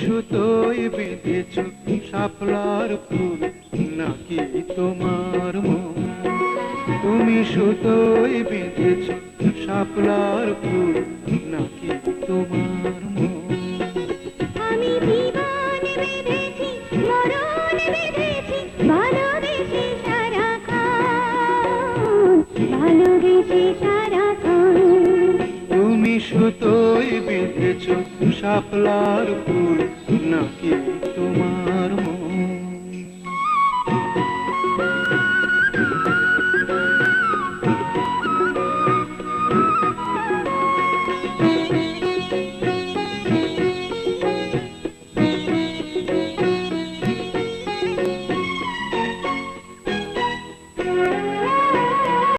সুতোয় বেঁধেছ শাপলার ফুল নাকি তোমার মন? তুমি সুতোয় বেঁধেছ শাপলার ফুল নাকি তোমার মন? আমি জীবন বেঁধেছি, মরণ বেঁধেছি, ভালোবেসে সারাক্ষণ, ভালোবেসে সারাক্ষণ। তুমি সুতোয় বেঁধেছ শাপলার ফুল নাকি তোমার